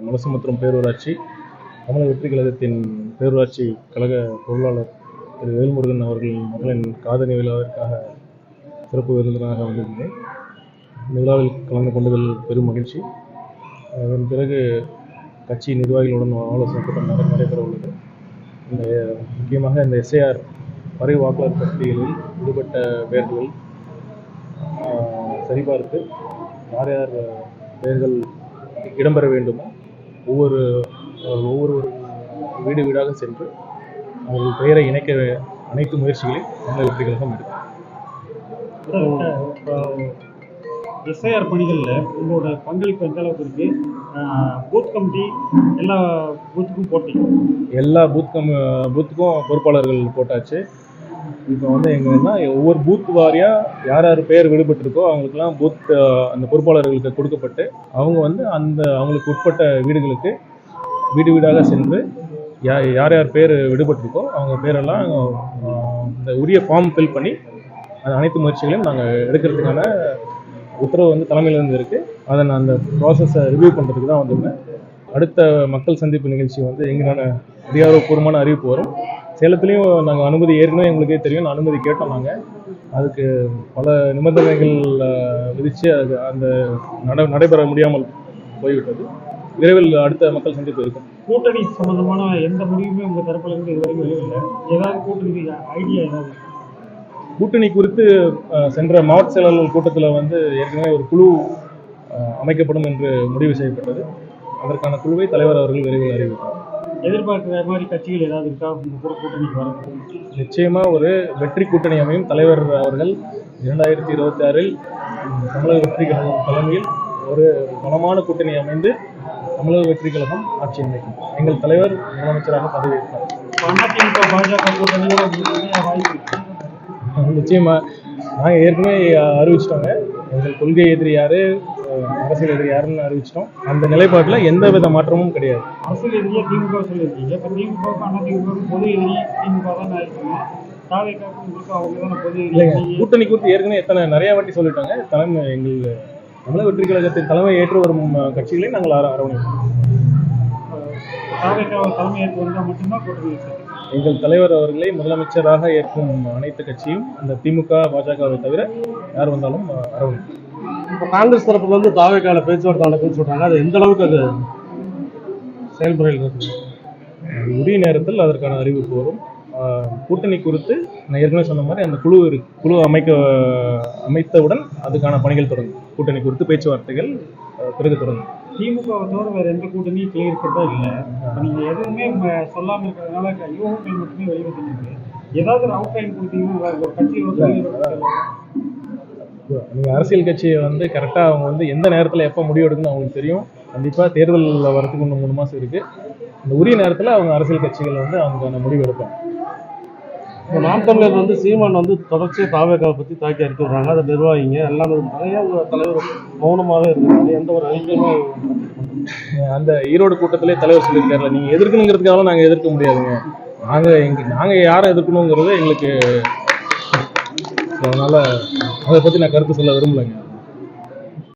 மலசமுத்திரம் பேரூராட்சி தமிழக வெற்றி கழகத்தின் பேரூராட்சி கழக பொருளாளர் திரு வேல்முருகன் அவர்கள் மகளின் காதணி விழாவிற்காக சிறப்பு விருந்தினராக வந்திருந்தேன். இந்த விழாவில் கலந்து கொண்டதில் பெரும் மகிழ்ச்சி. அதன் பிறகு கட்சி நிர்வாகிகளுடன் ஆலோசனை கூட்டம் நடைபெற உள்ளது. இந்த முக்கியமாக இந்த எஸ்ஐஆர் வரை வாக்காளர் பட்டியலில் விடுபட்ட பெயர்கள் சரிபார்த்து யார் யார் பெயர்கள் இடம்பெற வேண்டுமோ ஒவ்வொரு வீடு வீடாக சென்று அவர்கள் பெயரை இணைக்க அனைத்து முயற்சிகளையும் தமிழக வெற்றி கழகம் எடுக்கும். எஸ்ஐஆர் பணிகளில் உங்களோட பங்களிப்பு எந்த அளவுக்கு இருக்கு? பூத் கமிட்டி எல்லா பூத்துக்கும் போட்டீங்க? எல்லா பூத்துக்கும் பொறுப்பாளர்கள் போட்டாச்சு. இப்போ எங்கன்னா ஒவ்வொரு பூத் வாரியாக யார் யார் பெயர் விடுபட்டிருக்கோ அவங்களுக்குலாம் பூத் அந்த பொறுப்பாளர்களுக்கு கொடுக்கப்பட்டு அவங்க அவங்களுக்கு உட்பட்ட வீடுகளுக்கு வீடு வீடாக சென்று யார் யார் பேர் விடுபட்டிருக்கோ அவங்க பேரெல்லாம் இந்த உரிய ஃபார்ம் ஃபில் பண்ணி அனைத்து முயற்சிகளையும் நாங்கள் எடுக்கிறதுக்கான உத்தரவு தலைமையிலேருந்து இருக்குது. அதை நான் அந்த ப்ராசஸை ரிவ்யூ பண்ணுறதுக்கு தான் வந்திருந்தேன். அடுத்த மக்கள் சந்திப்பு நிகழ்ச்சி எங்களான அதிகாரப்பூர்வமான அறிவிப்பு வரும். சேலத்துலேயும் நாங்கள் அனுமதி ஏற்கனவே எங்களுக்கே தெரியும், அனுமதி கேட்டோம். நாங்கள் அதுக்கு பல நிபந்தனைகள் விதித்து அது அந்த நடைபெற முடியாமல் போய்விட்டது. விரைவில் அடுத்த மக்கள் சந்திப்பு இருக்கும். கூட்டணி சம்பந்தமான எந்த முடிவுமே உங்கள் தரப்பிலிருந்து இதுவரைக்கும் வெளியில்லை. ஏதாவது கூட்டணி ஐடியா ஏதாவது? கூட்டணி குறித்து சென்ற மாவட்ட செயலாளர்கள் கூட்டத்தில் ஏற்கனவே ஒரு குழு அமைக்கப்படும் என்று முடிவு செய்யப்பட்டது. அதற்கான குழுவை தலைவர் அவர்கள் விரைவில் அறிவிப்பார். எதிர்பார்க்கிற மாதிரி கட்சிகள் ஏதாவது இருக்கா உங்க கூட கூட்டணிக்கு வர? நிச்சயமா ஒரு வெற்றி கூட்டணி அமையும். தலைவர் அவர்கள் 2026 தமிழக வெற்றி கழகம் தலைமையில் ஒரு பலமான கூட்டணி அமைந்து தமிழக வெற்றி கழகம் ஆட்சி அமைக்கும். எங்கள் தலைவர் முதலமைச்சராக பதவியேற்பார். பாஜக கூட்டணியோட நிச்சயமா நாங்கள் ஏற்கனவே அறிவிச்சிட்டோங்க. எங்கள் கொள்கை எதிரி யாரு, அரசியல் எதிரி யாருன்னு அறிவிச்சிட்டோம். அந்த நிலைப்பாட்டில் எந்த வித மாற்றமும் கிடையாது. அரசியல் எதிரியா திமுக சொல்லியிருக்கீங்க. இப்போ திமுக பொது எதிரி திமுக தான் இல்லைங்க. கூட்டணி குறித்து ஏற்கனவே நிறைய வாட்டி சொல்லிட்டாங்க. எங்கள் தமிழக வெற்றி கழகத்தின் தலைமை ஏற்று வரும் கட்சிகளை நாங்கள் அரவணைப்போம். தலைமை ஏற்று வந்தால் மட்டும்தான் கூட்டணி. எங்கள் தலைவர் அவர்களை முதலமைச்சராக ஏற்கும் அனைத்து கட்சியும் அந்த திமுக பாஜகவை தவிர யார் வந்தாலும் அரவணைப்போம். இப்போ காங்கிரஸ் தரப்புல தாவேக்கால பேச்சுவார்த்தை நடக்குன்னு சொல்றாங்க. அது எந்த அளவுக்கு அது செயல்முறையில் இருக்கு? உரிய நேரத்தில் அதற்கான அறிவிப்பு வரும். கூட்டணி குறித்து நான் ஏற்கனவே சொன்ன மாதிரி அந்த குழு அமைத்தவுடன் அதுக்கான பணிகள் தொடங்கும். கூட்டணி குறித்து பேச்சுவார்த்தைகள் பிறகு தொடங்கும். திமுகவை தவிர வேற எந்த கூட்டணியும் கிளியர் கட்டா இல்லை. நீங்க எதுவுமே சொல்லாமல் இருக்கிறதுனால யூகங்கள் மட்டுமே வெளிவந்துருக்கு. ஏதாவது ஒரு அவுட்லைன் கொடுத்தீங்கன்னா கட்சியோட நீங்கள் அரசியல் கட்சியை கரெக்டாக அவங்க எந்த நேரத்தில் எப்போ முடிவு எடுக்கணும் அவங்களுக்கு தெரியும். கண்டிப்பாக தேர்தல் வரத்துக்கு இன்னும் 3 மாதம் இருக்குது. அந்த உரிய நேரத்தில் அவங்க அரசியல் கட்சிகள் அவங்க முடிவு எடுப்பாங்க. இப்போ நாம் தமிழர் சீமான் தொடர்ச்சியாக தாவேக்காவை பற்றி தாக்கி அடிக்கிறாங்க. அதை நிர்வாகிங்க எல்லாம் நிறைய உங்கள் தலைவர் மௌனமாகவே இருக்கிறாங்க. எந்த ஒரு ஐக்கியமே அந்த ஈரோடு கூட்டத்திலே தலைவர் சொல்லியிருக்காருல, நீங்கள் எதிர்க்கணுங்கிறதுக்காக நாங்கள் எதிர்க்க முடியாதுங்க. நாங்கள் யாரை எதிர்க்கணுங்கிறது எங்களுக்கு, அதனால் அதை பற்றி நான் கருத்து சொல்ல விரும்பலைங்க.